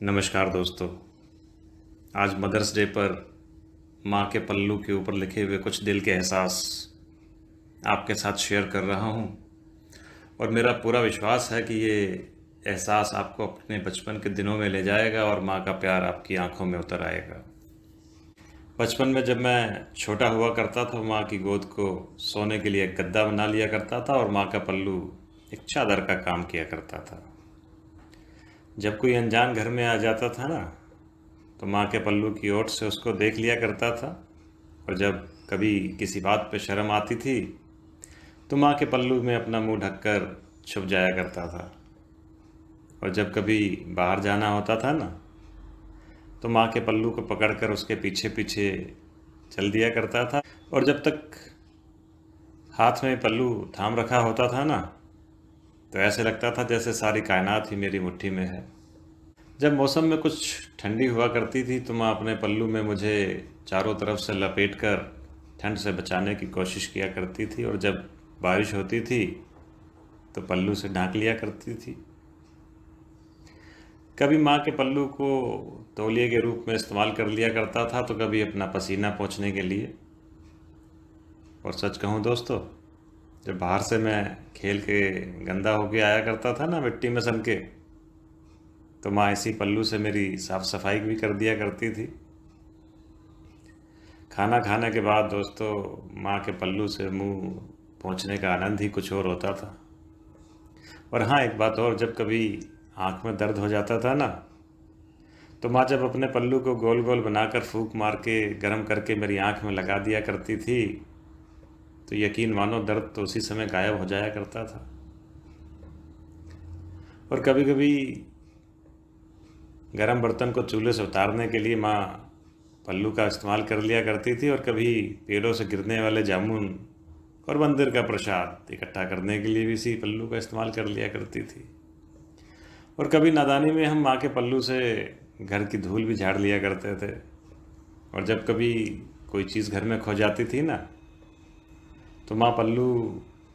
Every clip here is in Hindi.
नमस्कार दोस्तों। आज मदर्स डे पर माँ के पल्लू के ऊपर लिखे हुए कुछ दिल के एहसास आपके साथ शेयर कर रहा हूँ। और मेरा पूरा विश्वास है कि ये एहसास आपको अपने बचपन के दिनों में ले जाएगा और माँ का प्यार आपकी आंखों में उतर आएगा। बचपन में जब मैं छोटा हुआ करता था, माँ की गोद को सोने के लिए एक गद्दा बना लिया करता था और माँ का पल्लू एक चादर का काम किया करता था। जब कोई अनजान घर में आ जाता था ना, तो माँ के पल्लू की ओट से उसको देख लिया करता था। और जब कभी किसी बात पे शर्म आती थी तो माँ के पल्लू में अपना मुंह ढककर छुप जाया करता था। और जब कभी बाहर जाना होता था ना, तो माँ के पल्लू को पकड़कर उसके पीछे पीछे चल दिया करता था। और जब तक हाथ में पल्लू थाम रखा होता था ना, तो ऐसे लगता था जैसे सारी कायनात ही मेरी मुट्ठी में है। जब मौसम में कुछ ठंडी हुआ करती थी तो माँ अपने पल्लू में मुझे चारों तरफ से लपेटकर ठंड से बचाने की कोशिश किया करती थी। और जब बारिश होती थी तो पल्लू से ढांक लिया करती थी। कभी माँ के पल्लू को तौलिए के रूप में इस्तेमाल कर लिया करता था, तो कभी अपना पसीना पोंछने के लिए। और सच कहूँ दोस्तों, जब बाहर से मैं खेल के गंदा होके आया करता था ना, मिट्टी में सन के, तो माँ इसी पल्लू से मेरी साफ सफाई भी कर दिया करती थी। खाना खाने के बाद दोस्तों, माँ के पल्लू से मुंह पोंछने का आनंद ही कुछ और होता था। और हाँ, एक बात और, जब कभी आँख में दर्द हो जाता था ना, तो माँ जब अपने पल्लू को गोल गोल बनाकर फूंक मार के गर्म करके मेरी आँख में लगा दिया करती थी, तो यकीन मानो दर्द तो उसी समय गायब हो जाया करता था। और कभी कभी गर्म बर्तन को चूल्हे से उतारने के लिए माँ पल्लू का इस्तेमाल कर लिया करती थी। और कभी पेड़ों से गिरने वाले जामुन और मंदिर का प्रसाद इकट्ठा करने के लिए भी इसी पल्लू का इस्तेमाल कर लिया करती थी। और कभी नादानी में हम माँ के पल्लू से घर की धूल भी झाड़ लिया करते थे। और जब कभी कोई चीज़ घर में खो जाती थी ना, तो माँ पल्लू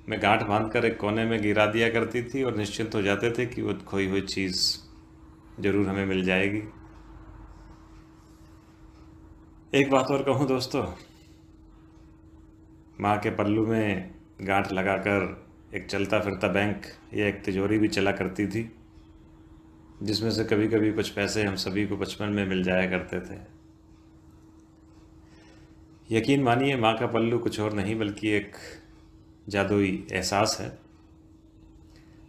में गांठ बांधकर एक कोने में गिरा दिया करती थी और निश्चिंत हो जाते थे कि वो खोई हुई चीज़ ज़रूर हमें मिल जाएगी। एक बात और कहूँ दोस्तों, माँ के पल्लू में गांठ लगाकर एक चलता फिरता बैंक या एक तिजोरी भी चला करती थी, जिसमें से कभी कभी कुछ पैसे हम सभी को बचपन में मिल जाया करते थे। यकीन मानिए, माँ का पल्लू कुछ और नहीं बल्कि एक जादुई एहसास है।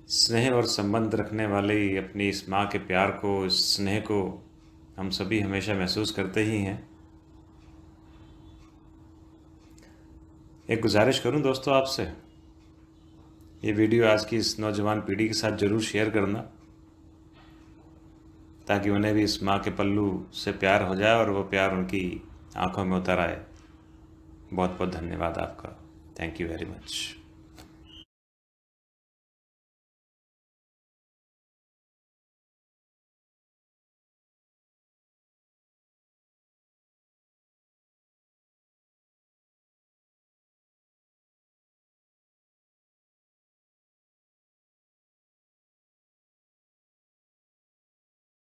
स्नेह और संबंध रखने वाली अपनी इस माँ के प्यार को, इस स्नेह को हम सभी हमेशा महसूस करते ही हैं। एक गुजारिश करूं दोस्तों आपसे, ये वीडियो आज की इस नौजवान पीढ़ी के साथ ज़रूर शेयर करना, ताकि उन्हें भी इस माँ के पल्लू से प्यार हो जाए और वो प्यार उनकी आंखों में उतर आए। बहुत बहुत धन्यवाद आपका। Thank you very much.